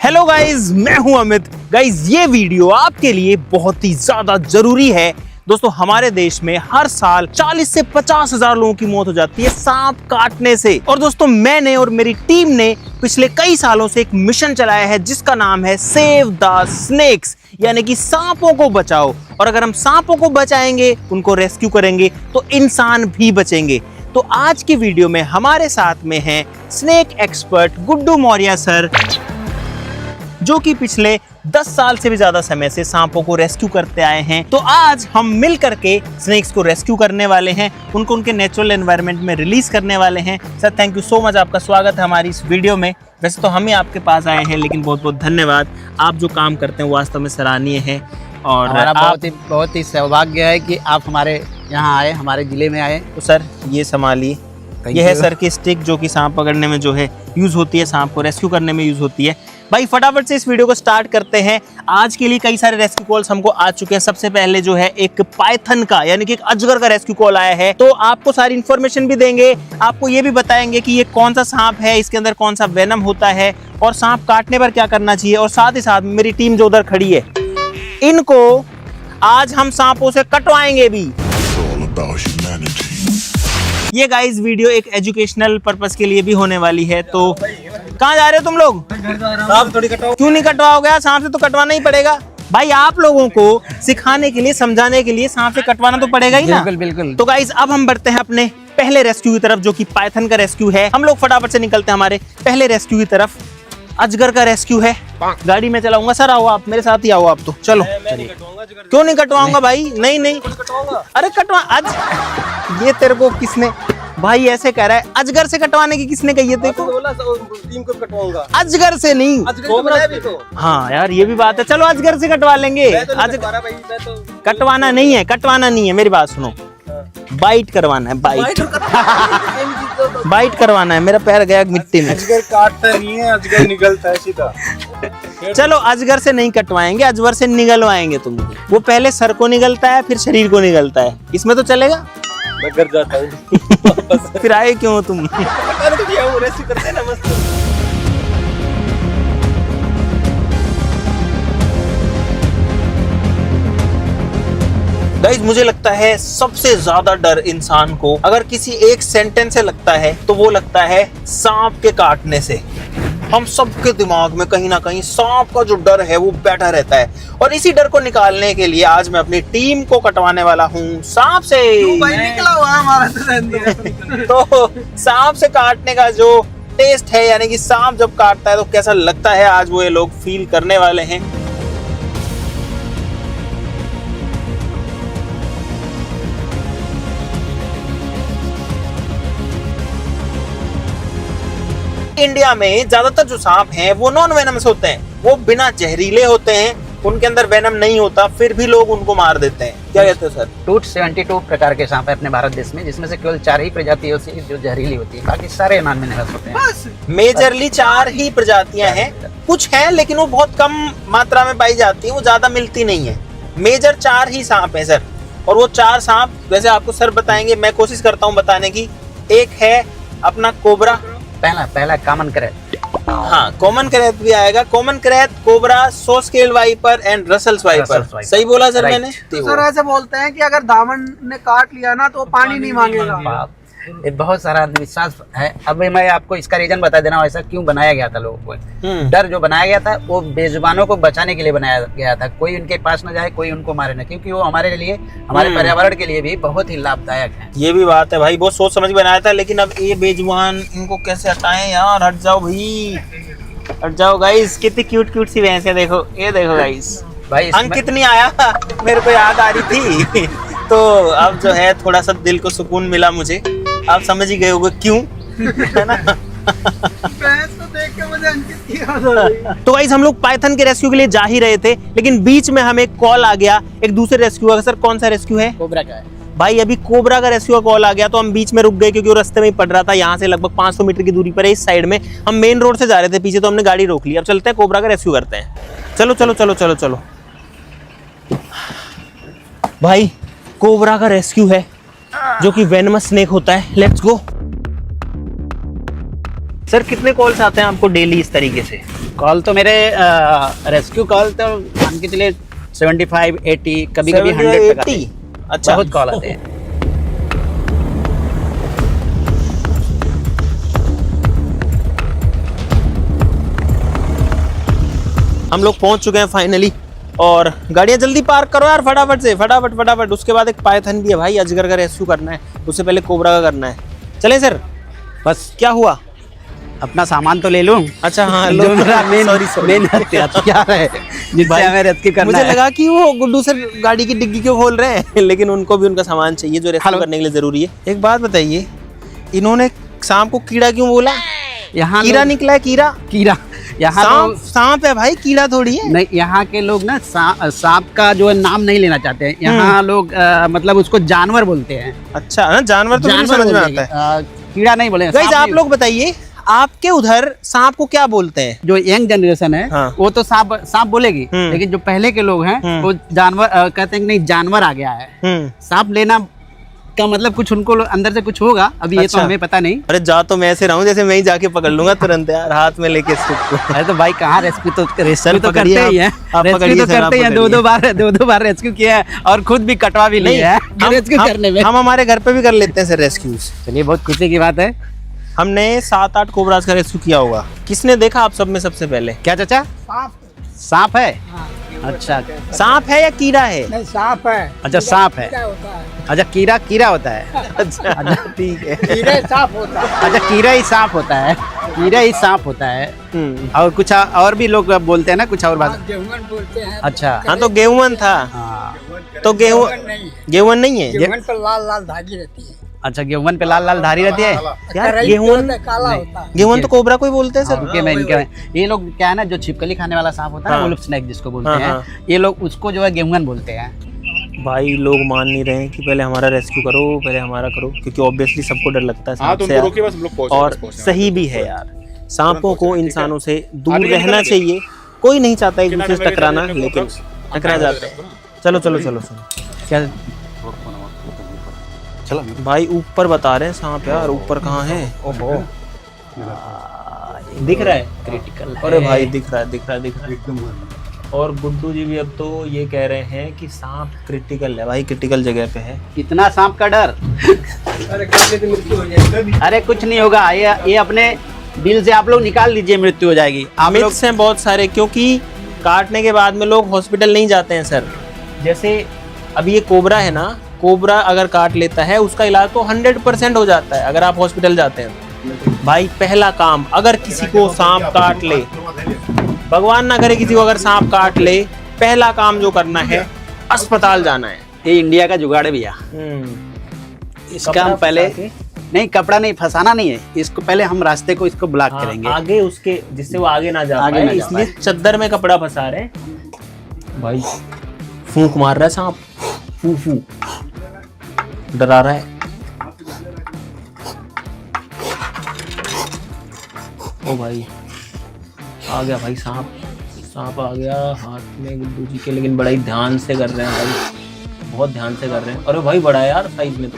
Hello guys, मैं हूं Amit. Guys ये वीडियो आपके लिए बहुत ही ज्यादा जरूरी है। दोस्तों हमारे देश में हर साल 40 से 50 हजार लोगों की मौत हो जाती है सांप काटने से। और दोस्तों मैंने और मेरी टीम ने पिछले कई सालों से एक मिशन चलाया है जिसका नाम है सेव द स्नेक्स, यानी कि सांपों को बचाओ। और अगर हम सांपों को बचाएंगे, उनको रेस्क्यू करेंगे, तो इंसान भी बचेंगे। तो आज की वीडियो में हमारे साथ में हैं snake expert Guddu Maurya sir, जो कि पिछले 10 साल से भी ज्यादा समय से सांपों को रेस्क्यू करते आए हैं। तो आज हम मिल करके स्नेक्स को रेस्क्यू करने वाले हैं, उनको उनके नेचुरल एनवायरनमेंट में रिलीज करने वाले हैं। Sir thank you so much, आपका स्वागत है हमारी इस वीडियो में। वैसे तो हम ही आपके पास आए हैं, लेकिन बहुत बहुत धन्यवाद। आप जो काम करते हैं वो वास्तव में सराहनीय है और हमारा बहुत ही सौभाग्य है कि आप हमारे यहाँ आए, हमारे जिले में आए। तो सर ये संभालिए, ये है सर की स्टिक जो कि सांप पकड़ने में जो है यूज होती है, सांप को रेस्क्यू करने में यूज होती है। भाई फटाफट से इस वीडियो को स्टार्ट करते हैं। आज के लिए कई सारे रेस्क्यू कॉल्स हमको आ चुके हैं। सबसे पहले जो है एक पाइथन का, यानी कि एक अजगर का रेस्क्यू कॉल आया है। तो आपको सारी इन्फॉर्मेशन भी देंगे, आपको ये भी बताएंगे कि ये कौन सा सांप है, इसके अंदर कौन सा वेनम होता है और सांप काटने पर क्या करना चाहिए। और साथ ही साथ मेरी टीम जो उधर खड़ी है, इनको आज हम सांपों से कटवाएंगे भी। ये गाइस वीडियो एक एजुकेशनल पर्पस के लिए भी होने वाली है। तो कहाँ जा रहे हो तुम लोग? सांप थोड़ी कटवाओ। क्यों नहीं कटवाओगे? सांप से तो कटवाना ही पड़ेगा भाई। आप लोगों को सिखाने के लिए, समझाने के लिए सांप से कटवाना तो पड़ेगा ही ना। बिल्कुल बिल्कुल। तो गाइस अब हम बढ़ते हैं अपने पहले रेस्क्यू की तरफ, जो कि पाइथन का रेस्क्यू है। हम लोग फटाफट से निकलते हैं हमारे पहले रेस्क्यू की तरफ। अजगर का रेस्क्यू है, गाड़ी में चलाऊंगा। सर आओ, आप मेरे साथ ही आओ। आप तो चलो। क्यों नहीं कटवाऊंगा भाई? नहीं अरे कटवा आज ये तेरे को किसने भाई ऐसे कह रहा है? अजगर से कटवाने की किसने कही है तेरे को? टीम को कटवाऊंगा, अजगर से नहीं। हाँ यार ये भी बात है, चलो अजगर से कटवा लेंगे। कटवाना नहीं है, कटवाना नहीं है, मेरी बात सुनो। बाइट करवाना है, बाइट बाइट करवाना है। मेरा पैर गया मिट्टी में। अजगर काटता नहीं है, अजगर निगलता है सीधा। चलो अजगर से नहीं कटवाएंगे, अजगर से निगलवाएंगे तुमको। वो पहले सर को निगलता है, फिर शरीर को निगलता है। इसमें तो चलेगा? मैं घर जाता हूँ। फिर आए क्यों तुम? गाइस मुझे लगता है सबसे ज्यादा डर इंसान को अगर किसी एक सेंटेंस से लगता है तो वो लगता है सांप के काटने से। हम सबके दिमाग में कहीं ना कहीं सांप का जो डर है वो बैठा रहता है, और इसी डर को निकालने के लिए आज मैं अपनी टीम को कटवाने वाला हूँ सांप से। निकला हुआ हमारा तो सांप से काटने का जो टेस्ट है, यानी कि सांप जब काटता है तो कैसा लगता है, आज वो ये लोग फील करने वाले हैं। इंडिया में ज्यादातर जो सांप हैं वो नॉन वेनमस होते हैं, वो बिना जहरीले होते हैं, उनके अंदर वेनम नहीं होता, फिर भी लोग उनको मार देते हैं। क्या कहते हो सर? 272 प्रकार के सांप है अपने भारत देश में, जिसमें से केवल 4 ही प्रजातियों से जो जहरीली होती है, बाकी सारे नॉन वेनमस होते हैं। मेजरली 4 ही प्रजातियां हैं, कुछ हैं लेकिन वो बहुत कम मात्रा में पाई जाती है, वो ज्यादा मिलती नहीं है। मेजर 4 ही सांप है सर, और वो 4 सांप वैसे आपको सर बताएंगे, मैं कोशिश करता हूँ बताने की। एक है अपना कोबरा, पहला कॉमन करैत। हाँ कॉमन करैत भी आएगा। Common krait, cobra, saw scale viper and Russell's viper. सही बोला सर मैंने? सर ऐसे बोलते हैं कि अगर दामन ने काट लिया ना तो पानी नहीं मांगेगा। ये बहुत सारा अंधविश्वास है। अब मैं आपको इसका रीजन बता देना, ऐसा क्यों बनाया गया था लोगों को। डर जो बनाया गया था वो बेजुबानों को बचाने के लिए बनाया गया था, कोई उनके पास न जाए, कोई उनको मारे ना, क्योंकि वो हमारे लिए, हमारे पर्यावरण के लिए भी बहुत ही लाभदायक है। ये भी बात है भाई, बहुत सोच समझ बनाया था। लेकिन अब ये बेजुबान, इनको कैसे हटाएं यार? हट जाओ भाई, हट जाओ गाइस। कितनी क्यूट क्यूट सी भैंस है, देखो ये देखो गाइस। भाई अंक कितनी आया मेरे को याद आ रही थी। तो अब जो है थोड़ा सा दिल को सुकून मिला मुझे। आप समझ ही गए होगे क्यों, है ना? तो देख के मुझे अंकित की याद आ गई। तो गाइस हम लोग पाइथन के रेस्क्यू के लिए जा ही रहे थे, लेकिन बीच में हमें कॉल आ गया एक दूसरे रेस्क्यू का। सर कौन सा रेस्क्यू है? कोबरा का है भाई। अभी कोबरा का रेस्क्यू का कॉल आ गया तो हम बीच में रुक गए, क्योंकि वो रास्ते में ही पड़ रहा था। यहाँ से लगभग 500 मीटर की दूरी पर है, इस साइड में। हम मेन रोड से जा रहे थे पीछे, तो हमने गाड़ी रोक ली। अब चलते हैं कोबरा का रेस्क्यू करते हैं। चलो चलो चलो चलो चलो भाई, कोबरा का रेस्क्यू है जो कि वेनमस स्नेक होता है। Let's go. सर कितने कॉल्स आते हैं आपको डेली इस तरीके से? कॉल तो मेरे रेस्क्यू कॉल तो मान के चलिए 75, 80, कभी कभी 100 तक आते हैं। अच्छा, बहुत कॉल आते हैं। हम लोग पहुंच चुके हैं फाइनली, और गाड़ियां जल्दी पार्क करो यार फटाफट से, फटाफट फटाफट। उसके बाद एक पाइथन भी है भाई, अजगर का रेस्क्यू करना है, उससे पहले कोबरा का करना है। चलें सर? बस क्या हुआ? अपना सामान तो ले लूं। अच्छा हाँ, जो मेरा मेन हथियार है जिससे हमें रेस्क्यू करना मुझे है। लगा कि वो गुड्डू सर गाड़ी की डिग्गी क्यों खोल रहे हैं लेकिन उनको भी उनका सामान चाहिए जो रेस्क्यू करने के लिए जरूरी है। एक बात बताइए, इन्होंने सांप को कीड़ा क्यों बोला? यहाँ कीड़ा निकला है, कीड़ा। कीड़ा यहाँ सांप सांप है भाई, कीड़ा थोड़ी है। नहीं, यहाँ के लोग ना सांप का जो है नाम नहीं लेना चाहते हैं। यहाँ लोग मतलब उसको जानवर बोलते हैं। अच्छा ना, जानवर तो मुझे समझ में आता है, कीड़ा नहीं बोले। गाइस आप लोग बताइए, आपके उधर सांप को क्या बोलते हैं? जो यंग जनरेशन है हाँ। वो तो सांप बोलेगी, लेकिन जो पहले के लोग हैं वो जानवर कहते हैं कि नहीं, जानवर आ गया है। सांप लेना का मतलब कुछ उनको अंदर से कुछ होगा, अभी ये तो अच्छा। हमें पता नहीं। अरे जा तो मैं ऐसे रहा हूँ जैसे मैं ही जाके पकड़ लूंगा तुरंत यार, हाथ में लेके स्टिक को। अरे तो भाई कहाँ रेस्क्यू तो सर, करते पकड़िए ही हैं, आप रेस्क्यू पकड़िए तो सर, आप करते ही हैं। दो बार रेस्क्यू किया है और खुद भी कटवा भी लिया है रेस्क्यू करने में। हम हमारे घर पे भी कर लेते हैं सर रेस्क्यूज। चलिए, बहुत खुशी की बात है। हमने 7-8 कोबराज का रेस्क्यू किया होगा। किसने देखा आप सब में सबसे पहले? क्या चाचा? सांप है? अच्छा, सांप है या कीड़ा है? नहीं, सांप है। अच्छा सांप है। अच्छा, कीड़ा होता है। अच्छा ठीक है। कीड़े सांप होता है। अच्छा, कीड़ा ही सांप होता है। कीड़ा ही सांप होता है। और कुछ और भी लोग बोलते हैं ना, कुछ और बात। गेहूं बोलते हैं। अच्छा हाँ तो गेहूं था। हाँ। तो गेहूं नहीं है। गेहूं पर लाल लाल धागी रहती है। अच्छा, गेहूं पे लाल लाल धारी रहती है। यार गेहूं काला होता है। गेहूं तो कोबरा को ही बोलते हैं सर। रुके मैं इनके ये लोग क्या है ना, जो छिपकली खाने वाला सांप होता है ना, हाँ। वुल्फ स्नेक जिसको बोलते हाँ, हैं, हाँ। ये लोग उसको जो है गेहूं बोलते हैं। भाई लोग मान नहीं रहे हैं कि पहले हमारा रेस्क्यू करो, पहले हमारा करो, क्योंकि ऑब्वियसली सबको डर लगता है सांप से यार। और सही भी है यार, सांपों को इंसानों से दूर रहना चाहिए। कोई नहीं चाहता एक दूसरे से टकराना, लेकिन टकरा जाते हैं। चलो चलो चलो सुनो, क्या चलो भाई ऊपर बता रहे हैं सांप यार, ऊपर कहाँ है? ओहो दिख रहा है, क्रिटिकल? अरे भाई दिख रहा है एकदम। और गुड्डू जी भी अब तो ये कह रहे हैं कि सांप क्रिटिकल है भाई, क्रिटिकल जगह पे है। कितना सांप का डर। अरे कुछ नहीं होगा, ये अपने दिल से आप लोग निकाल लीजिए, मृत्यु हो जाएगी। आप लोग मिथ्स हैं बहुत सारे, क्योंकि काटने के बाद में लोग हॉस्पिटल नहीं जाते हैं सर। जैसे अभी ये कोबरा है ना, कोबरा अगर काट लेता है उसका इलाज तो 100% हो जाता है अगर आप हॉस्पिटल जाते हैं। भाई पहला काम, अगर किसी को सांप काट ले, भगवान ना करे किसी को अगर सांप काट ले, पहला काम जो करना है अस्पताल जाना है। ये इंडिया का जुगाड़ है भैया। इसका हम पहले नहीं, कपड़ा नहीं, फंसाना नहीं है इसको, पहले हम रास्ते को इसको ब्लॉक करेंगे आगे उसके, जिससे वो आगे ना जा पाए, इसलिए चद्दर में कपड़ा फंसा रहे हैं। भाई फूंक मार रहा है सांप, फू फू डरा रहा है। ओ भाई आ गया भाई सांप आ गया हाथ में गुड्डू जी के, लेकिन बड़ा ही ध्यान से कर रहे हैं भाई, बहुत ध्यान से कर रहे हैं। अरे भाई बड़ा है यार साइज में, तो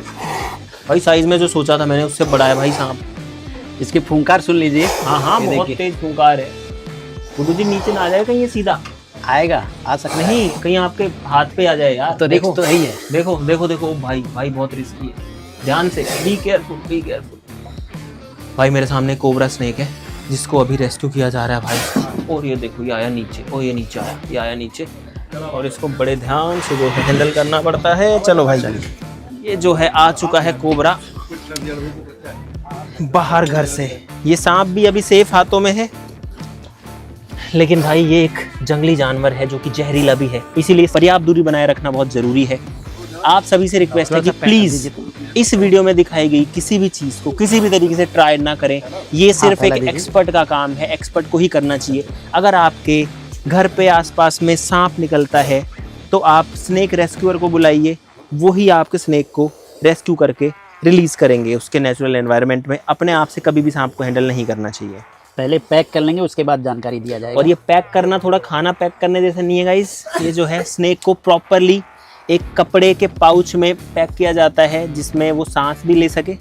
भाई साइज में जो सोचा था मैंने उससे बड़ा है भाई सांप। इसकी फूंकार सुन लीजिए। हाँ बहुत तेज फूंकार है। गुड्डू जी नीचे ना आ जाए कहीं, ये सीधा आएगा, आ सकता नहीं, कहीं आपके हाथ पे आ जाए यार। तो देखो तो यही है। देखो देखो देखो भाई बहुत रिस्की है, ध्यान से, बी केयरफुल। भाई मेरे सामने कोबरा स्नेक है जिसको अभी रेस्क्यू किया जा रहा है भाई। और ये देखो ये आया नीचे, और ये नीचे आया, ये आया नीचे, और इसको बड़े ध्यान से जो है हैंडल करना पड़ता है। चलो भाई ये जो है आ चुका है कोबरा बाहर घर से। ये सांप भी अभी सेफ हाथों में है, लेकिन भाई ये एक जंगली जानवर है जो कि जहरीला भी है, इसीलिए पर्याप्त दूरी बनाए रखना बहुत जरूरी है। आप सभी से रिक्वेस्ट है कि प्लीज इस वीडियो में दिखाई गई किसी भी चीज को किसी भी तरीके से ट्राई ना करें। ये सिर्फ एक एक्सपर्ट का काम है, एक्सपर्ट को ही करना चाहिए। अगर आपके घर पे आसपास में सांप निकलता है तो आप स्नेक रेस्क्यूअर को बुलाइए, वो ही आपके स्नेक को रेस्क्यू करके रिलीज करेंगे उसके नेचुरल एनवायरनमेंट में। अपने आप से कभी भी सांप को हैंडल नहीं करना चाहिए। पहले पैक कर लेंगे, उसके बाद जानकारी दिया जाएगा। और ये पैक करना थोड़ा खाना पैक करने जैसा नहीं है गाइस। ये जो है स्नेक को प्रॉपरली एक कपड़े के पाउच में पैक किया जाता है जिसमें वो सांस भी ले सके।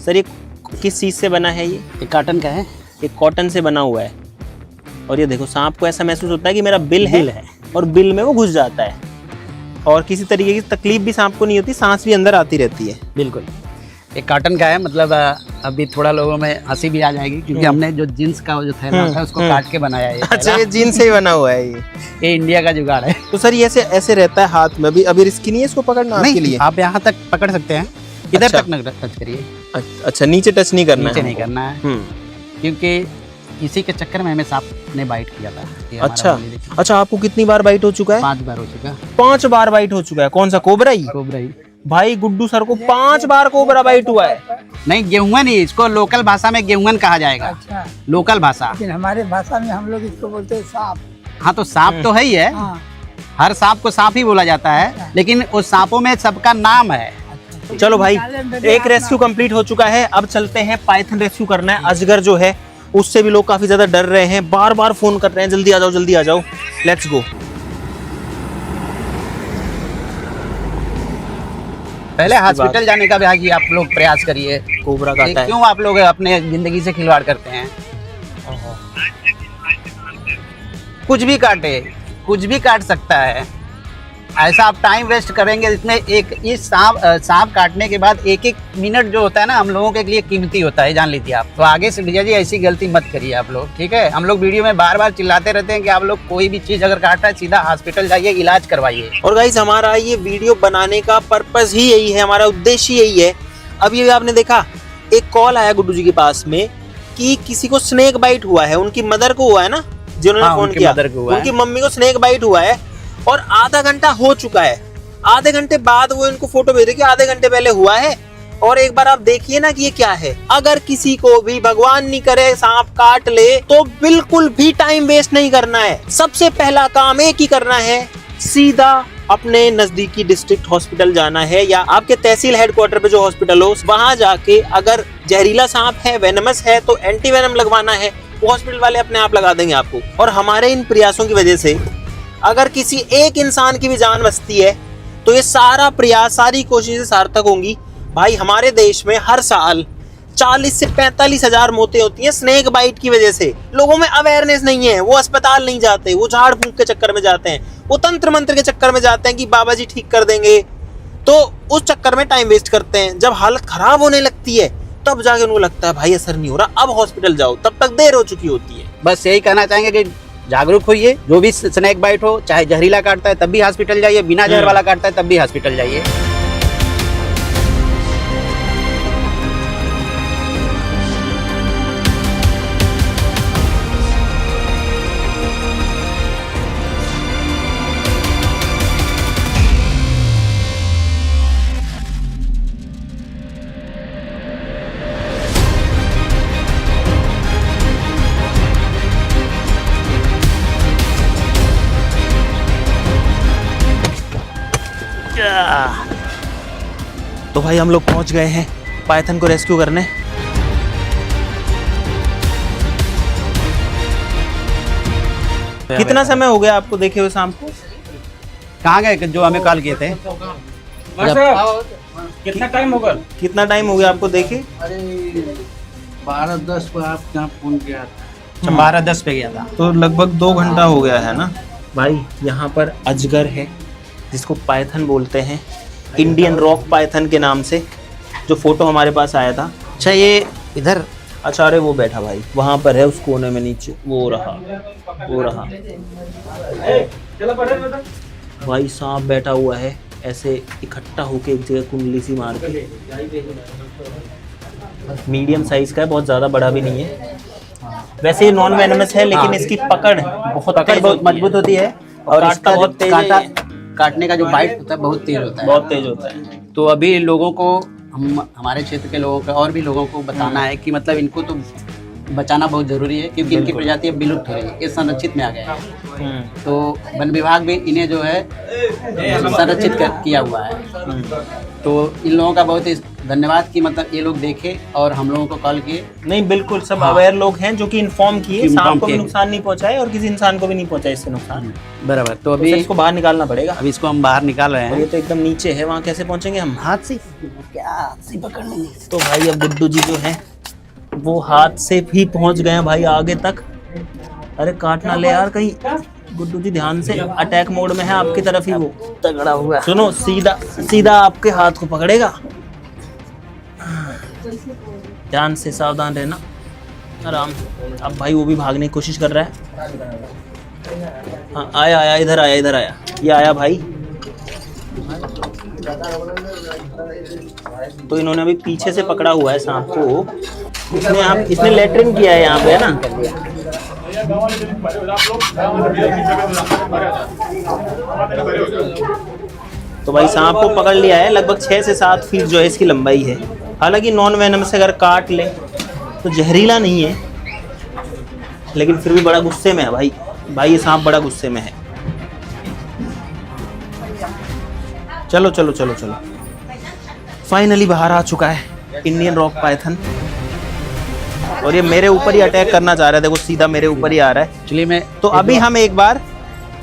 सर ये किस चीज से बना है ये? ये कॉटन का है। ये कॉटन से बना हुआ है। और ये देखो सांप को ऐसा महसूस होता है कि मेरा बिल है और बिल में वो घुस जाता है और किसी तरीके की तकलीफ भी सांप को नहीं होती, सांस भी अंदर आती रहती है। बिल्कुल, ये कॉटन का है। मतलब अभी थोड़ा लोगों में हंसी भी आ जाएगी क्योंकि हमने जो जींस का जो थैला था उसको काट के बनाया है। अच्छा, ये जीन से ही बना हुआ है ये इंडिया का जुगाड़ है। तो सर ये ऐसे ऐसे रहता है हाथ में, अभी रिस्की नहीं है इसको पकड़ना आपके लिए? आप यहाँ तक पकड़ सकते हैं, इधर अच्छा। तक न टच करिए। अच्छा, नीचे टच नहीं करना नीचे है? नहीं करना है क्योंकि इसी के चक्कर में हमें सांप ने बाइट किया था। ये हमारा अच्छा वाली देखिए। अच्छा, आपको कितनी बार बाइट हो चुका है? 5 बार हो चुका। 5 बार बाइट हो चुका है। कौन सा, कोबरा ही? कोबरा ही। भाई गुड्डू सर को 5 बार कोबरा बाइट हुआ है। नहीं, गेहूं नहीं, इसको लोकल भाषा में गेहूं कहा जाएगा। अच्छा, लोकल भाषा। लेकिन हमारे भाषा में हम लोग इसको बोलते हैं सांप। हाँ, तो सांप तो है ही है। हाँ। हर सांप को सांप ही बोला जाता है, लेकिन उस सांपों में सबका नाम है। चलो भाई, एक रेस्क्यू कंप्लीट हो चुका है। अब चलते हैं पाइथन रेस्क्यू करना है। अजगर जो है उससे भी लोग काफी ज्यादा डर रहे हैं, बार बार फोन कर रहे हैं, जल्दी आ जाओ जल्दी आ जाओ। Let's go. पहले हॉस्पिटल जाने का भी आप लोग प्रयास करिए। कोबरा काटा है। क्यों आप लोग अपने जिंदगी से खिलवाड़ करते हैं? कुछ भी काटे, कुछ भी काट सकता है। ऐसा आप टाइम वेस्ट करेंगे इसमें। इस सांप काटने के बाद एक मिनट जो होता है ना, हम लोगों के लिए कीमती होता है, जान लीजिए आप। तो आगे से भैया जी ऐसी गलती मत करिए आप लोग, ठीक है? हम लोग वीडियो में बार बार चिल्लाते रहते हैं कि आप लोग कोई भी चीज अगर काटा है सीधा हॉस्पिटल जाइए, इलाज करवाइए। और गाइस, हमारा ये वीडियो बनाने का पर्पस ही यही है, हमारा उद्देश्य यही है। अब ये आपने देखा, एक कॉल आया गुड्डू जी के पास में कि किसी को स्नेक बाइट हुआ है, उनकी मदर को हुआ है ना, जिन्होंने हाँ, फोन उनकी किया, मदर को हुआ है। उनकी मम्मी को स्नेक बाइट हुआ है और आधा घंटा हो चुका है। आधे घंटे बाद वो इनको फोटो भेज रहे कि आधे घंटे पहले हुआ है। और एक बार आप देखिए ना कि ये क्या है। अगर किसी को भी भगवान नहीं करे सांप काट ले तो बिल्कुल भी टाइम वेस्ट नहीं करना है। सबसे पहला काम एक ही करना है, सीधा अपने नजदीकी डिस्ट्रिक्ट हॉस्पिटल जाना है या आपके तहसील हेडक्वार्टर पे जो हॉस्पिटल हो वहां जाके अगर जहरीला सांप है, वेनमस है तो एंटी वेनम लगवाना है। वो हॉस्पिटल वाले अपने आप लगा देंगे आपको। और हमारे इन प्रयासों की वजह से अगर किसी एक इंसान की भी जान बचती है तो ये सारा प्रयास, सारी कोशिशें सार्थक होंगी। भाई हमारे देश में हर साल 40 से 45 हजार मौतें होती हैं स्नेक बाइट की वजह से। लोगों में अवेयरनेस नहीं है, वो अस्पताल नहीं जाते, वो झाड़ फूंक के चक्कर में जाते हैं, वो तंत्र मंत्र के चक्कर में जाते हैं कि बाबा जी ठीक कर देंगे, तो उस चक्कर में टाइम वेस्ट करते हैं। जब हालत खराब होने लगती है तब जाके उनको लगता है भाई असर नहीं हो रहा, अब हॉस्पिटल जाओ, तब तक देर हो चुकी होती है। बस यही कहना चाहेंगे कि जागरूक होइए। जो भी स्नेक बाइट हो, चाहे जहरीला काटता है तब भी हॉस्पिटल जाइए, बिना जहर वाला काटता है तब भी हॉस्पिटल जाइए। तो भाई हम लोग पहुंच गए हैं पाइथन को रेस्क्यू करने। कितना समय हो गया आपको देखे हुए शाम को? कहाँ गए जो हमें कॉल किए थे? कितना टाइम होगा? कितना टाइम हो गया आपको देखे? अरे 12-10 पर आप जहाँ फोन किया था। अच्छा, 12-10 पे गया था। तो लगभग 2 घंटा हो गया है ना भाई। यहाँ पर अजगर है जिसको पाइथन बोलते हैं, इंडियन रॉक पाइथन के नाम से, जो फोटो हमारे पास आया था। अच्छा, ये इधर। अच्छा, अरे वो बैठा भाई वहां पर है उस कोने में नीचे, वो रहा भाई सांप बैठा हुआ है ऐसे इकट्ठा होके एक जगह कुंडली सी मार के। मीडियम साइज का है, बहुत ज्यादा बड़ा भी नहीं है। वैसे ये नॉन वेनमस है लेकिन इसकी पकड़ बहुत मजबूत होती है और इसका बहुत तेज है। काटने का जो बाइट होता है बहुत तेज होता है। बहुत तेज होता है। तो अभी लोगों को, हमारे क्षेत्र के लोगों को और भी लोगों को बताना है कि मतलब इनको तो बचाना बहुत जरूरी है क्योंकि इनकी प्रजाति अब विलुप्त हो रही है, ये संरक्षित में आ गया है। तो वन विभाग भी इन्हें जो है संरक्षित किया हुआ है। तो इन लोगों का बहुत ही धन्यवाद कि मतलब ये लोग देखे और हम लोगों को कॉल किए। नहीं बिल्कुल, सब अवेयर लोग हैं जो कि इन्फॉर्म किए, सांप को भी नुकसान नहीं पहुंचाए और किसी इंसान को भी नहीं पहुंचाए इससे नुकसान। बराबर। तो अभी इसको बाहर निकालना पड़ेगा। अभी इसको हम बाहर निकाल रहे और ये हैं। तो एकदम नीचे है, वहाँ कैसे पहुंचेंगे हम? हाथ से क्या से पकड़ लेंगे। तो भाई अब गुड्डू जी जो है वो हाथ से भी पहुंच गए हैं भाई आगे तक। अरे काट ना ले यार कहीं। गुड्डू जी ध्यान से, अटैक मोड में है आपकी तरफ ही वो तगड़ा हुआ। सुनो, सीधा सीधा आपके हाथ को पकड़ेगा। ध्यान से, सावधान रहना, आराम। अब भाई वो भी भागने की कोशिश कर रहा है। हाँ आया आया, इधर आया, इधर आया, ये आया भाई। तो इन्होंने अभी पीछे से पकड़ा हुआ है सांप को। इसने लेटरिन किया है यहाँ पे, है ना। तो भाई सांप को पकड़ लिया है। लगभग 6 से 7 फीट जो है इसकी लंबाई है। हालांकि नॉन वेनम से अगर काट ले तो जहरीला नहीं है, लेकिन फिर भी बड़ा गुस्से में है भाई। भाई ये सांप बड़ा गुस्से में है। चलो चलो चलो चलो, फाइनली बाहर आ चुका है इंडियन रॉक पाइथन। और ये मेरे ऊपर ही अटैक करना चाह रहा है। देखो सीधा मेरे ऊपर ही आ रहा है। एक्चुअली में तो अभी हम एक बार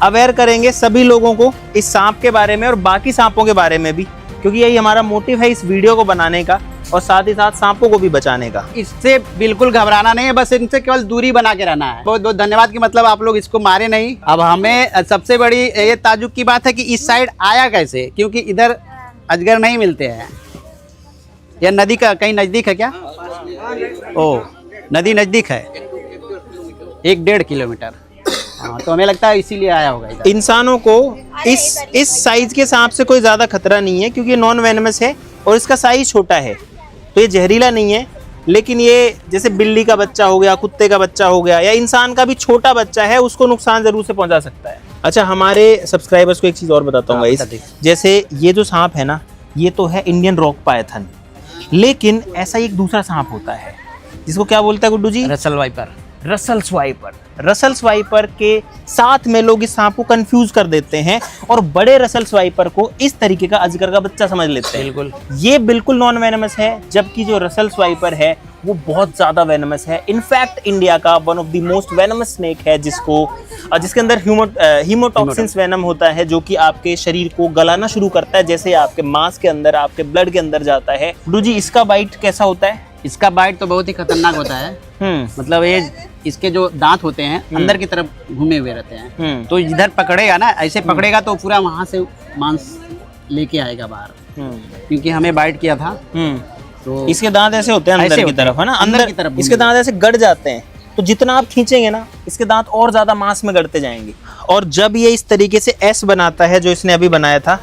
अवेयर करेंगे सभी लोगों को इस सांप के बारे में और बाकी सांपों के बारे में भी, क्योंकि यही हमारा मोटिव है इस वीडियो को बनाने का और साथ ही साथ सांपों को भी बचाने का। इससे बिल्कुल घबराना नहीं है, बस इनसे केवल दूरी बना के रहना है। बहुत बहुत धन्यवाद कि मतलब आप लोग इसको मारे नहीं। अब हमें सबसे बड़ी ये ताजुब की बात है कि इस साइड आया कैसे, क्योंकि इधर अजगर नहीं मिलते हैं। यह नदी का कहीं नजदीक है क्या? ओ, नदी नजदीक है 1-1.5 किलोमीटर। हाँ, तो हमें लगता है इसीलिए आया होगा इधर। इंसानों को इस साइज के सांप से कोई ज्यादा खतरा नहीं है, क्योंकि नॉन वेनमस है और इसका साइज छोटा है, तो ये जहरीला नहीं है। लेकिन ये जैसे बिल्ली का बच्चा हो गया, कुत्ते का बच्चा हो गया, या इंसान का भी छोटा बच्चा है, उसको नुकसान जरूर से पहुंचा सकता है। अच्छा, हमारे सब्सक्राइबर्स को एक चीज और बताता हूँ गाइस। जैसे ये जो सांप है ना, ये तो है इंडियन रॉक पाइथन, लेकिन ऐसा एक दूसरा सांप होता है जिसको क्या बोलता है Guddu ji? Russell viper. Russell swiper. Russell swiper के साथ में लोग इस सांप को कंफ्यूज कर देते हैं और बड़े रसल स्वाइपर को इस तरीके का अजगर का बच्चा समझ लेते हैं। बिल्कुल, ये बिल्कुल नॉन वेनमस है, जबकि जो रसल स्वाइपर है वो बहुत ज्यादा वेनमस है। इनफैक्ट इंडिया का one of the most venomous snake है, जिसके अंदर हीमोटॉक्सिन्स वेनम होता है, जो कि आपके शरीर को गलाना शुरू करता है जैसे आपके मांस के अंदर, आपके ब्लड के अंदर जाता है। गुड्डू जी, इसका बाइट कैसा होता है? इसका बाइट तो बहुत ही खतरनाक होता है। मतलब ये इसके जो दांत होते हैं अंदर की तरफ घूमे हुए रहते हैं। तो इधर पकड़ेगा ना, ऐसे पकड़ेगा तो पूरा वहां से मांस लेके आएगा बाहर। क्योंकि हमें बाइट किया था, तो इसके दांत ऐसे होते हैं अंदर की तरफ, है ना, अंदर की तरफ इसके दांत ऐसे गड़ जाते हैं। तो जितना आप खींचेंगे ना, इसके दांत और ज्यादा मांस में गड़ते जाएंगे। और जब ये इस तरीके से एस बनाता है, जो इसने अभी बनाया था,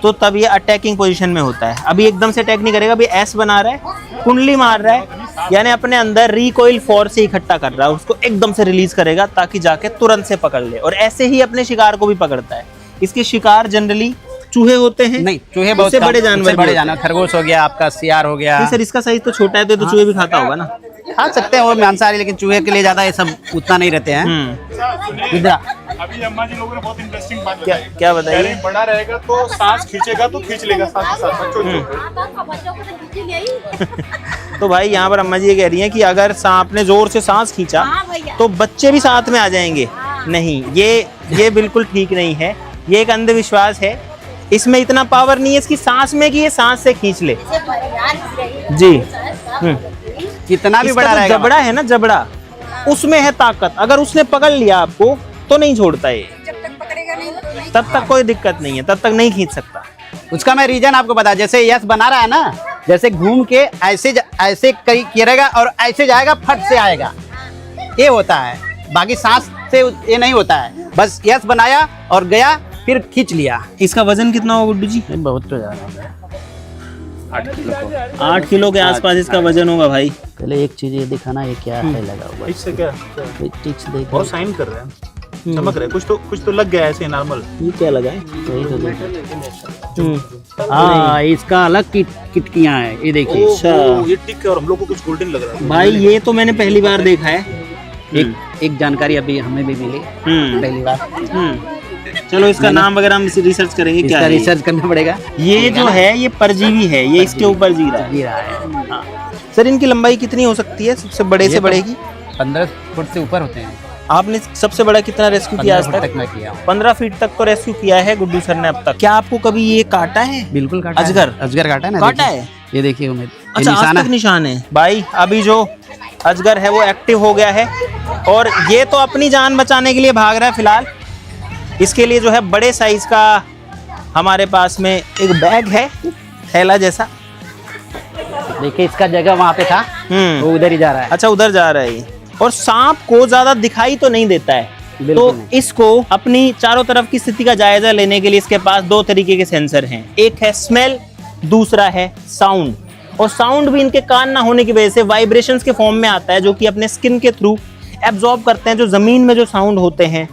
तो तब ये अटैकिंग पोजीशन में होता है। अभी एकदम से अटैक नहीं करेगा, अभी एस बना रहा है, कुंडली मार रहा है, यानी अपने अंदर रिकॉइल फोर्स से इकट्ठा कर रहा है, उसको एकदम से रिलीज करेगा ताकि जाके तुरंत से पकड़ ले। और ऐसे ही अपने शिकार को भी पकड़ता है। इसके शिकार जनरली चूहे होते हैं। नहीं, चूहे बहुत बड़े जानवर, खरगोश हो गया, आपका सियार हो गया। सर इसका साइज तो छोटा है, तो चूहे भी खाता होगा ना? खा सकते हैं वो मांसाहारी, लेकिन चूहे के लिए ज्यादा ये सब उतना नहीं रहते हैं। अभी अम्मा जी लोगों ने बहुत इंटरेस्टिंग बात क्या बताई। क्या बताइए? बड़ा रहेगा तो सांस खींचेगा तो खींच लेगा साथ ही साथ बच्चों को। तो भाई यहाँ पर अम्मा जी ये कह रही हैं कि अगर सांप ने जोर से सांस खींचा तो बच्चे भी साथ में आ जाएंगे। नहीं, ये बिल्कुल ठीक नहीं है। ये एक अंधविश्वास है। इसमें इतना पावर नहीं है इसकी सांस में कि ये सांस से खींच ले। जी, कितना भी बड़ा रहेगा, जबड़ा है ना, जबड़ा, उसमें है ताकत। अगर उसने पकड़ लिया आपको तो नहीं छोड़ता ये, जब तक पकड़ेगा नहीं तब तक कोई दिक्कत नहीं है, तब तक नहीं खींच सकता। उसका मैं रीजन आपको बता, जैसे यस बना रहा है ना, जैसे घूम के ऐसे करेगा और ऐसे जाएगा, फट से आएगा, ये होता है। बाकी सांस से ये नहीं होता है, बस यस बनाया और गया, फिर खींच लिया। इसका वजन कितना होगा गुड्डू जी? बहुत तो ज्यादा, 8 किलो 8 किलो के आसपास इसका वजन होगा भाई। पहले एक चीज ये दिखाना, ये क्या है लगा हुआ? इससे क्या टिक्स देख, बहुत साइन कर रहे हैं, चमक रहे, कुछ तो लग गया ऐसे नॉर्मल। ये क्या लगा है? हाँ, इसका अलग किटकियां है, ये देखिए। अच्छा, ये टिक है और हम लोग को कुछ गोल्डन लग रहा है। भाई ये तो मैंने पहली बार देखा है। एक जानकारी अभी हमें भी मिली पहली बार। चलो इसका नाम वगैरह हम रिसर्च करेंगे, क्या है? रिसर्च करना पड़ेगा। ये जो है ये परजीवी है, ये इसके ऊपर जी रहा है। हाँ। सर इनकी लंबाई कितनी हो सकती है सबसे बड़े से बड़े की? 15 फुट से ऊपर होते हैं। आपने सबसे बड़ा कितना रेस्क्यू किया आज तक? मैं किया 15 फीट तक तो रेस्क्यू किया है गुड्डू सर ने अब तक। क्या आपको कभी ये काटा है? बिल्कुल काटा है। अजगर काटा है ना, काटा है। ये देखिए उम्मीद, अच्छा, आज तक निशान है भाई। अभी जो अजगर है वो एक्टिव हो गया है और ये तो अपनी जान बचाने के लिए भाग रहा है फिलहाल। इसके लिए जो है बड़े साइज का हमारे पास में एक बैग है, थैला जैसा। देखिए इसका जगह वहाँ पे था, वो उधर ही जा रहा है। अच्छा, उधर जा रहा है ये। और सांप को ज्यादा दिखाई तो नहीं देता है, तो इसको अपनी चारों तरफ की स्थिति का जायजा लेने के लिए इसके पास दो तरीके के सेंसर हैं। एक है स्मेल, दूसरा है साउंड। और साउंड भी इनके कान ना होने की वजह से वाइब्रेशंस के फॉर्म में आता है, जो कि अपने स्किन के थ्रू एब्जॉर्ब करते हैं। जो जमीन में जो साउंड होते हैं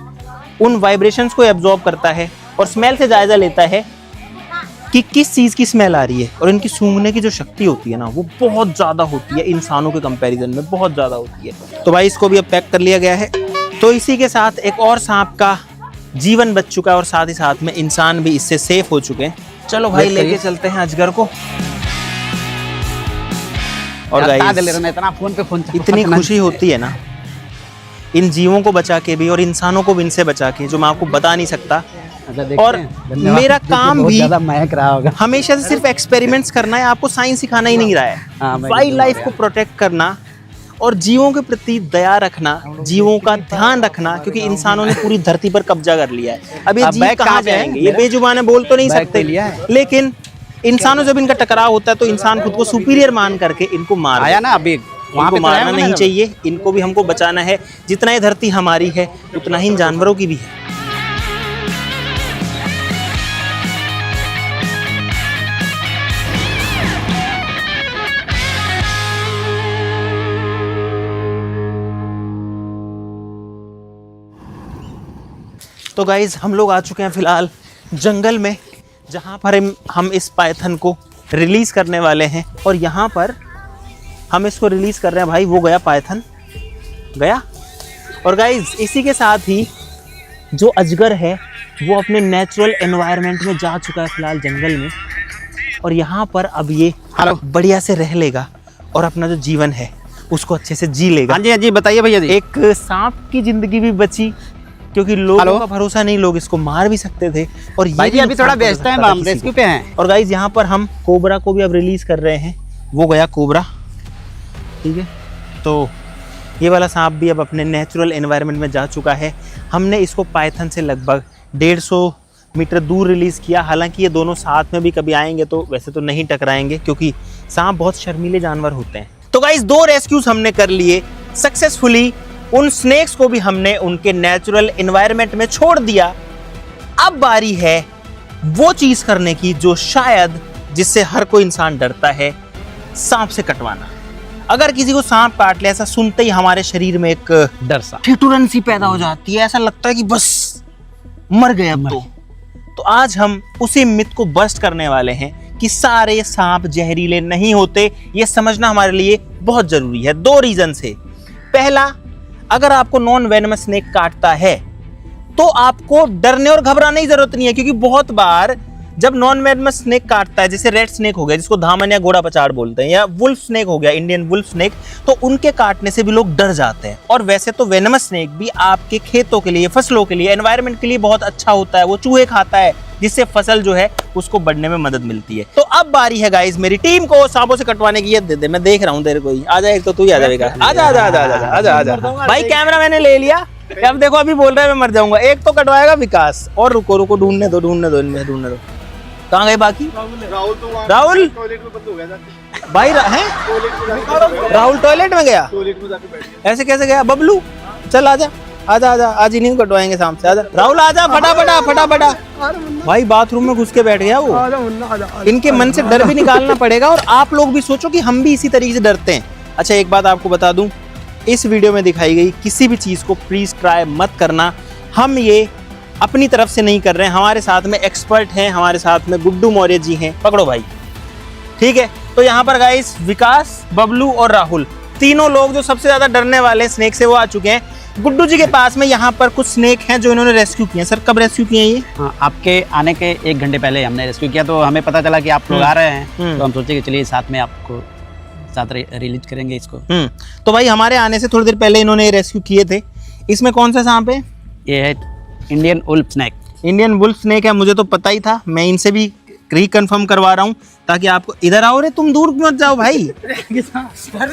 उन वाइब्रेशंस को एब्जॉर्ब करता है और स्मेल से जायजा लेता है कि किस चीज की स्मेल आ रही है। और इनकी सूंघने की जो शक्ति होती है ना, वो बहुत ज्यादा होती है, इंसानों के कंपैरिजन में बहुत ज्यादा होती है। तो भाई इसको भी अब पैक कर लिया गया है। तो इसी के साथ एक और सांप का जीवन बच चुका है और साथ ही साथ में इंसान भी इससे सेफ हो चुके हैं। चलो भाई लेके चलते हैं अजगर को। और इतना फोन पे फोन इतनी खुशी होती है ना इन जीवों को बचा के भी और इंसानों को भी इनसे बचा के, जो मैं आपको बता नहीं सकता। और मेरा काम भी महक रहा होगा। हमेशा से सिर्फ एक्सपेरिमेंट्स करना है, आपको साइंस सिखाना ही नहीं रहा है। वाइल्ड लाइफ को प्रोटेक्ट करना और जीवों के प्रति दया रखना, जीवों का ध्यान रखना, क्योंकि इंसानों ने पूरी धरती पर कब्जा कर लिया है। अब ये जीव कहाँ जाएंगे? ये बेजुबान है, बोल तो नहीं सकते, लेकिन इंसानों जब इनका टकराव होता है तो इंसान खुद को सुपीरियर मान करके इनको मार आया ना। अभी इनको मारना नहीं चाहिए, इनको भी हमको बचाना है। जितना ये धरती हमारी है उतना ही इन जानवरों की भी है। तो गाइज हम लोग आ चुके हैं फिलहाल जंगल में, जहाँ पर हम इस पाइथन को रिलीज करने वाले हैं। और यहाँ पर हम इसको रिलीज कर रहे हैं। भाई वो गया, पाइथन गया। और गाइज इसी के साथ ही जो अजगर है वो अपने नेचुरल एनवायरनमेंट में जा चुका है फिलहाल जंगल में। और यहाँ पर अब ये बढ़िया से रह लेगा और अपना जो जीवन है उसको अच्छे से जी लेगा। हाँ जी, हाँ जी, बताइए भैया जी। एक सांप की जिंदगी भी बची, क्योंकि लोगों का भरोसा नहीं, लोग इसको मार भी सकते थे। और ये भी अभी थोड़ा व्यस्त है, हम रेस्क्यू पे हैं। और गाइज यहाँ पर हम कोबरा को भी अब रिलीज कर रहे हैं। वो गया कोबरा, ठीक है। तो ये वाला सांप भी अब अपने नेचुरल एनवायरनमेंट में जा चुका है। हमने इसको पाइथन से लगभग 150 मीटर दूर रिलीज किया। हालांकि ये दोनों साथ में भी कभी आएंगे तो वैसे तो नहीं टकराएंगे, क्योंकि सांप बहुत शर्मीले जानवर होते हैं। तो गाइज 2 रेस्क्यूज हमने कर लिए सक्सेसफुली। उन स्नेक्स को भी हमने उनके नेचुरल एनवायरनमेंट में छोड़ दिया। अब बारी है वो चीज करने की जो शायद जिससे हर कोई इंसान डरता है, सांप से कटवाना। अगर किसी को सांप काट ले, ऐसा सुनते ही हमारे शरीर में एक डर सा, ठिठुरन सी पैदा हो जाती है। ऐसा लगता है कि बस मर गए अब तो आज हम उसी मिथ को बस्ट करने वाले हैं कि सारे सांप जहरीले नहीं होते। ये समझना हमारे लिए बहुत जरूरी है 2 रीजन से। पहला, अगर आपको नॉन वेनमस स्नेक काटता है तो आपको डरने और घबराने की जरूरत नहीं है, क्योंकि बहुत बार जब नॉन वेनमस स्नेक काटता है, जैसे रेड स्नेक हो गया जिसको धामन या घोड़ा पचाड़ बोलते हैं, या वुल्फ स्नेक हो गया, इंडियन वुल्फ स्नेक, तो उनके काटने से भी लोग डर जाते हैं। और वैसे तो वेनमस स्नेक भी आपके खेतों के लिए, फसलों के लिए, एनवायरनमेंट के लिए बहुत अच्छा होता है। वो चूहे खाता है, जिससे फसल जो है उसको बढ़ने में मदद मिलती है। तो अब बारी है गाइस मेरी टीम को सांपों से कटवाने की। ये दे दे, मैं देख रहा हूँ तेरे को ही। आजा, एक तो तू ही आ जाएगा। आजा आजा आजा आजा आजा आजा भाई, कैमरा मैंने ले लिया। अब देखो, अभी बोल रहा है मैं मर जाऊंगा। एक तो कटवाएगा विकास। और रुको रुको, ढूंढने दो इनमें ढूंढने दो। कहाँ गए बाकी? राहुल भाई हैं? राहुल टॉयलेट में गया? ऐसे कैसे गया? बबलू चल आजा आजा आजा, आज इन्हीं को कटवाएंगे सांप से। आजा राहुल, आजा फटाफट। भाई बाथरूम में घुस के बैठ गया वो। इनके मन से डर भी निकालना पड़ेगा, और आप लोग भी सोचो कि हम भी इसी तरीके से डरते हैं। अच्छा, एक बात आपको बता दूं, इस वीडियो में दिखाई गई किसी भी चीज को प्लीज ट्राई मत करना। हम ये अपनी तरफ से नहीं कर रहे हैं, हमारे साथ में एक्सपर्ट हैं, हमारे साथ में गुड्डू मौर्य जी हैं। पकड़ो भाई, ठीक है। तो यहाँ पर गाइस विकास, बबलू और राहुल, तीनों लोग जो सबसे ज्यादा डरने वाले स्नेक से वो आ चुके हैं। गुड्डू जी के पास में यहाँ पर कुछ स्नेक हैं जो इन्होंने रेस्क्यू किए हैं। सर कब रेस्क्यू किए हैं ये? हाँ, आपके आने के 1 घंटे पहले हमने रेस्क्यू किया, तो हमें पता चला कि आप लोग आ रहे हैं, तो हम सोचे कि चलिए साथ में आपको साथ रिलीज करेंगे इसको। तो भाई हमारे आने से थोड़ी देर पहले इन्होंने रेस्क्यू किए थे। इसमें कौन सा सांप है? ये है Indian wolf snake. Indian wolf snake है, मुझे तो पता ही था। मैं इनसे भी रिकन्फर्म करवा रहा हूँ ताकि आपको। इधर आओ रे, तुम दूर मत जाओ भाई।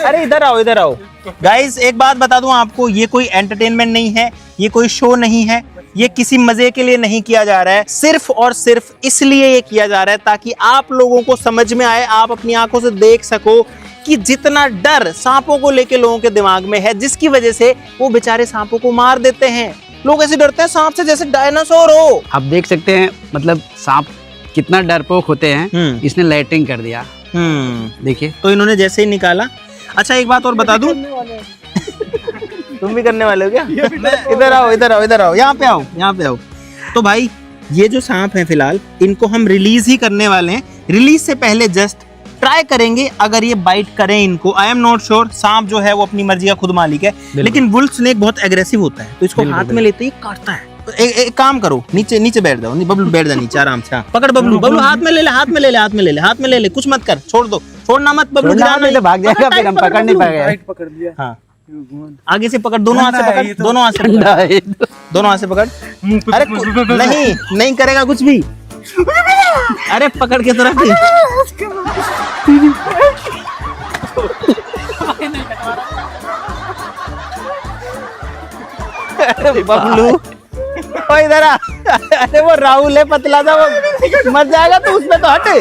अरे इधर आओ, इधर आओ। गाइस एक बात बता दूं आपको, ये कोई एंटरटेनमेंट नहीं है, ये कोई शो नहीं है, ये किसी मजे के लिए नहीं किया जा रहा है। सिर्फ और सिर्फ इसलिए ये किया जा रहा है ताकि आप लोगों को समझ में आए, आप अपनी आंखों से देख सको कि जितना डर सांपों को लेके लोगों के दिमाग में है, जिसकी वजह से वो बेचारे सांपों को मार देते हैं। लोग ऐसे डरते हैं सांप से जैसे डायनासोर हो। आप देख सकते हैं मतलब सांप कितना डरपोक होते हैं। इसने लाइटिंग कर दिया। देखिए तो इन्होंने जैसे ही निकाला। अच्छा एक बात और बता दूं, तुम भी करने वाले हो क्या? इधर आओ, इधर आओ, इधर आओ, यहाँ पे आओ, यहाँ पे आओ। तो भाई ये जो सांप हैं फिलहाल, इनको हम रिलीज ही करने वाले हैं। रिलीज से पहले जस्ट ट्राई करेंगे, अगर ये बाइट करें इनको। आई एम नॉट श्योर, सांप जो है वो अपनी मर्जी का खुद मालिक है, लेकिन वुल्फ स्नेक बहुत एग्रेसिव होता है, तो इसको हाथ में लेते ही काटता है। एक काम करो, नीचे नीचे बैठ जाओ, बबलू बैठ जा नीचे आराम से। पकड़ बबलू, बबलू हाथ में ले ले, हाथ में ले ले, हाथ में ले ले, हाथ में ले ले, कुछ मत कर, छोड़ दो, छोड़ना मत बबलू, नहीं तो भाग जाएगा, फिर हम पकड़ नहीं पाएंगे। पकड़ लिया। हाँ आगे से पकड़, दोनों हाथ से पकड़, दोनों हाथ से पकड़, दोनों हाथ से पकड़। अरे नहीं नहीं करेगा कुछ भी। अरे पकड़ के तो रख। अरे बबलू ओ इधर आ। अरे वो राहुल है पतला सा, वो मत जाएगा तो उसमें तो हटे।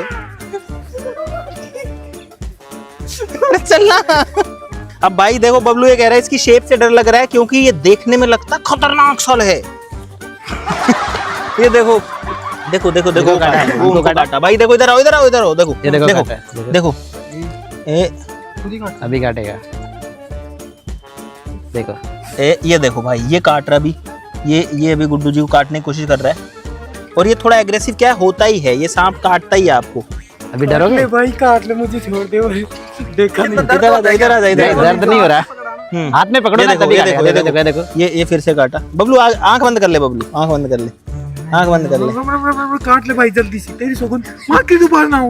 चलना। अब भाई देखो बबलू ये कह रहा है इसकी शेप से डर लग रहा है क्योंकि ये देखने में लगता खतरनाक सल है। ये देखो देखो देखो देखो वो काटा भाई, देखो इधर आओ, इधर आओ, इधर आओ, देखो ये देखो देखो देखो अभी काटेगा, देखो ये देखो भाई, ये काट रहा अभी, ये अभी गुड्डू जी को काटने की कोशिश कर रहा है। और ये थोड़ा एग्रेसिव क्या होता ही है, ये सांप काटता ही है आपको। अभी डरोगे भाई? काट ले मुझे, छोड़ दे भाई। देखा नहीं। इधर आ जा, इधर आ जा, इधर दर्द नहीं हो रहा, हाथ में पकड़ो ना, तभी देखो काटेगा। देखो देखो ये फिर से काटा। बबलू आंख बंद कर ले, बबलू आंख बंद कर ले, आंख बंद कर ले। काट ले भाई जल्दी से, तेरी सौगंध मार के दोबारा ना हो।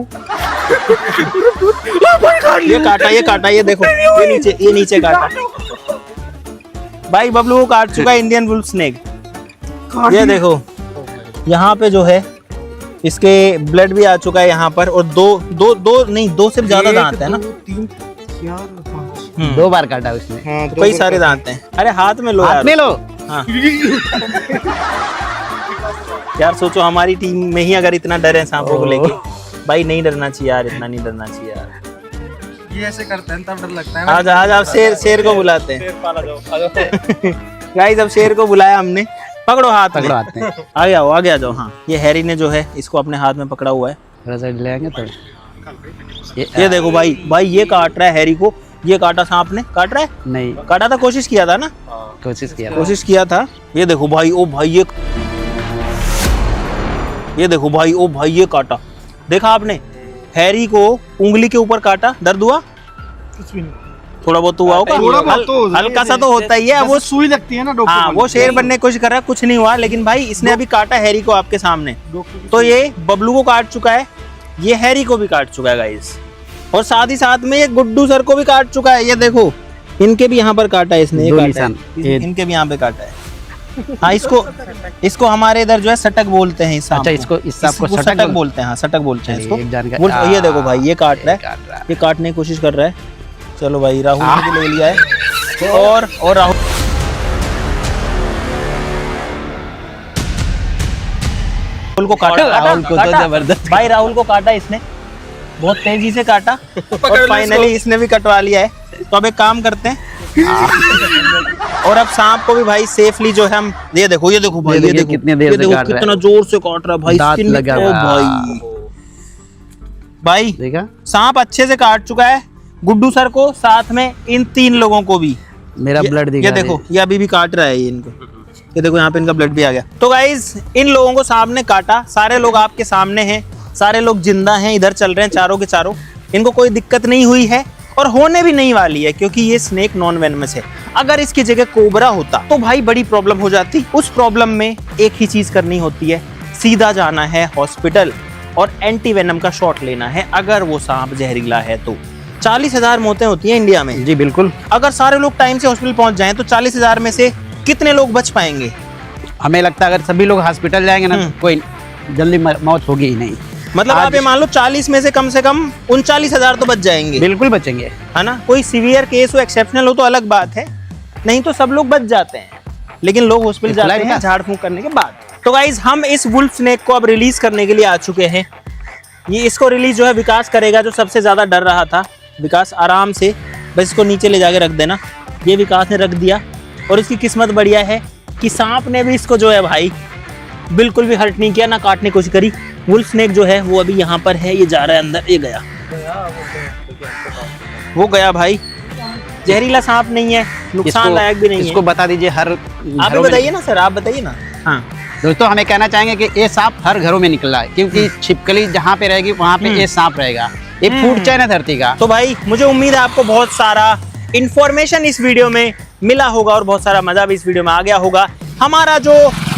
ये काटा, ये देखो, ये नीचे काटा भाई। बबलू को काट चुका है इंडियन वुल्फ स्नेक। ये देखो यहाँ पे जो है इसके ब्लड भी आ चुका है यहाँ पर, और दो से ज्यादा दांत है ना, 3 4 5। 2 बार काटा उसने। हाँ, तो कई सारे दांत हैं। अरे हाथ में लो, हाथ में लो। हाँ। यार सोचो हमारी टीम में ही अगर इतना डर है सांपों को लेके, भाई नहीं डरना चाहिए यार, इतना नहीं डरना चाहिए यार। ये ऐसे करते हैं तब डर लगता है। आज आप शेर को बुलाते हैं। गाइस अब शेर को बुलाया हमने। पकड़ो हाथ में, आगे आओ, आगे आ जाओ। हाँ ये हैरी ने जो है इसको अपने हाथ में पकड़ा हुआ है। थोड़ा सा ले आएंगे तो ये देखो भाई ये काट रहा है हैरी को। ये काटा सांप ने, काट रहा है? नहीं काटा था, कोशिश किया था ना, कोशिश किया था। ये देखो भाई, ओ भाई ये देखो भाई, ओ भाई ये काटा, देखा आपने? हैरी को उंगली के ऊपर काटा। दर्द हुआ? कुछ भी नहीं, थोड़ा बहुत हुआ होगा, हल्का सा तो होता ही है। वो सुई लगती है ना डॉक्टर। हाँ वो शेर बनने की कोशिश कर रहा है, कुछ नहीं हुआ। लेकिन भाई इसने अभी काटा हैरी को आपके सामने, तो ये बबलू को काट चुका है, ये हैरी को भी काट चुका है गाइस, और साथ ही साथ में ये गुड्डू सर को भी काट चुका है। ये देखो इनके भी यहाँ पर काटा है इसने, ये काटा है, इनके भी यहाँ पे काटा है। हाँ इसको हमारे इधर जो है सटक बोलते हैं। अच्छा इसको सटक बोलते हैं। हाँ सटक बोलते हैं इसको। ये देखो भाई ये काट रहा है, ये काटने की कोशिश कर रहा है। चलो भाई राहुल ने भी ले लिया है, और राहुल को काटा, राहुल को तो जबरदस्त भाई, राहुल को काटा इसने, बहुत तेजी से काटा, और फाइनली इसने भी कटवा लिया है। तो अब एक काम करते हैं, और अब सांप को भी भाई सेफली जो है हम, ये देखो भाई, ये देखो कितना जोर से काट रहा है भाई, दांत लगा भाई देखा? सांप अच्छे से काट चुका है गुड्डू सर को, साथ में इन 3 लोगों को भी। मेरा ब्लड दिखा, ये देखो ये अभी भी काट रहा है ये इनको, ये देखो यहाँ पे इनका ब्लड भी आ गया। तो गाइज इन लोगों को सांप ने काटा, सारे लोग आपके सामने हैं, सारे लोग जिंदा हैं, इधर चल रहे हैं चारों के चारों, इनको कोई दिक्कत नहीं हुई है और होने भी नहीं वाली है, क्योंकि ये स्नेक नॉन वेनमस है। अगर इसकी जगह कोबरा होता तो भाई बड़ी प्रॉब्लम हो जाती। उस प्रॉब्लम में एक ही चीज करनी होती है, सीधा जाना है हॉस्पिटल और एंटी वेनम का शॉट लेना है अगर वो सांप जहरीला है तो। 40,000 मौतें होती हैं इंडिया में। जी बिल्कुल। अगर सारे लोग टाइम से हॉस्पिटल पहुंच जाएं तो 40,000 में से कितने लोग बच पाएंगे? हमें लगता है अगर सभी लोग हॉस्पिटल जाएंगे ना कोई जल्दी मौत होगी ही नहीं। मतलब आप ये मान लो 40 में से कम 39,000 तो बच जाएंगे। बिल्कुल बचेंगे, है ना। कोई सीवियर केस हो, एक्सेप्शनल हो तो अलग बात है, नहीं तो सब लोग बच जाते हैं, लेकिन लोग हॉस्पिटल जाते हैं झाड़ फूंक करने के बाद। तो गाइज हम इस वुल्फ स्नेक को अब रिलीज करने के लिए आ चुके हैं। ये इसको रिलीज जो है विकास करेगा, जो सबसे ज्यादा डर रहा था। विकास आराम से बस इसको नीचे ले जाके रख देना। ये विकास ने रख दिया और इसकी किस्मत बढ़िया है कि सांप ने भी इसको जो है भाई बिल्कुल भी हर्ट नहीं किया, ना काटने की कोशिश करी। वुल्फ स्नेक जो है वो अभी यहाँ पर है, ये जा रहा है अंदर, ये गया, वो गया भाई। जहरीला सांप नहीं है, नुकसान लायक भी नहीं है। इसको बता दीजिए हर आप बताइए ना सर, आप बताइए ना। हाँ दोस्तों, हमें कहना चाहेंगे कि ये सांप हर घरों में निकल रहा है, क्योंकि छिपकली जहाँ पे रहेगी वहाँ पे ये सांप रहेगा। ये फूड चैन है धरती का। तो भाई मुझे उम्मीद है आपको बहुत सारा इंफॉर्मेशन इस वीडियो में मिला होगा और बहुत सारा मजा भी इस वीडियो में आ गया होगा। हमारा जो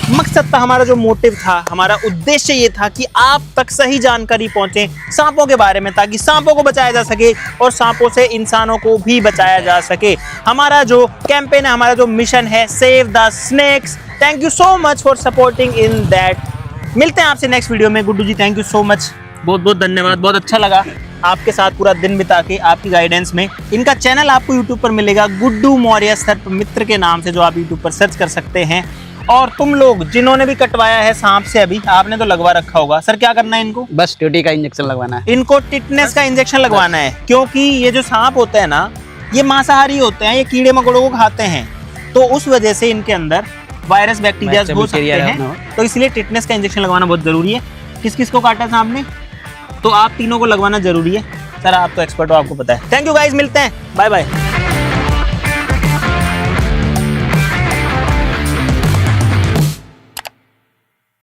मकसद था, हमारा जो मोटिव था, हमारा उद्देश्य ये था कि आप तक सही जानकारी पहुंचे सांपों के बारे में, ताकि सांपों को बचाया जा सके और सांपों से इंसानों को भी बचाया जा सके। हमारा जो कैंपेन है, हमारा जो मिशन है, save the snakes. Thank you so much for supporting in that. मिलते हैं आपसे नेक्स्ट वीडियो में। Guddu ji thank you so much, बहुत बहुत धन्यवाद। बहुत अच्छा लगा आपके साथ पूरा दिन बिता के, आपकी गाइडेंस में। इनका चैनल आपको यूट्यूब पर मिलेगा, गुड्डू मौर्य सर्प मित्र के नाम से, जो आप यूट्यूब पर सर्च कर सकते हैं। और तुम लोग जिन्होंने भी कटवाया है सांप से, अभी आपने तो लगवा रखा होगा सर, क्या करना है इनको? बस टीटी का इंजेक्शन लगवाना है। इनको टिटनेस का इंजेक्शन लगवाना है, क्योंकि ये जो सांप होते हैं ना, ये मांसाहारी होते हैं, ये कीड़े मकोड़ों को खाते हैं, तो उस वजह से इनके अंदर वायरस बैक्टीरिया हो सकते हैं। तो इसलिए टिटनेस का इंजेक्शन लगवाना बहुत जरूरी है। किस किस को काटा सांप ने? तो आप तीनों को लगवाना जरूरी है। सर आप तो एक्सपर्ट हो, आपको पता है। थैंक यू गाइज, मिलते हैं, बाय बाय।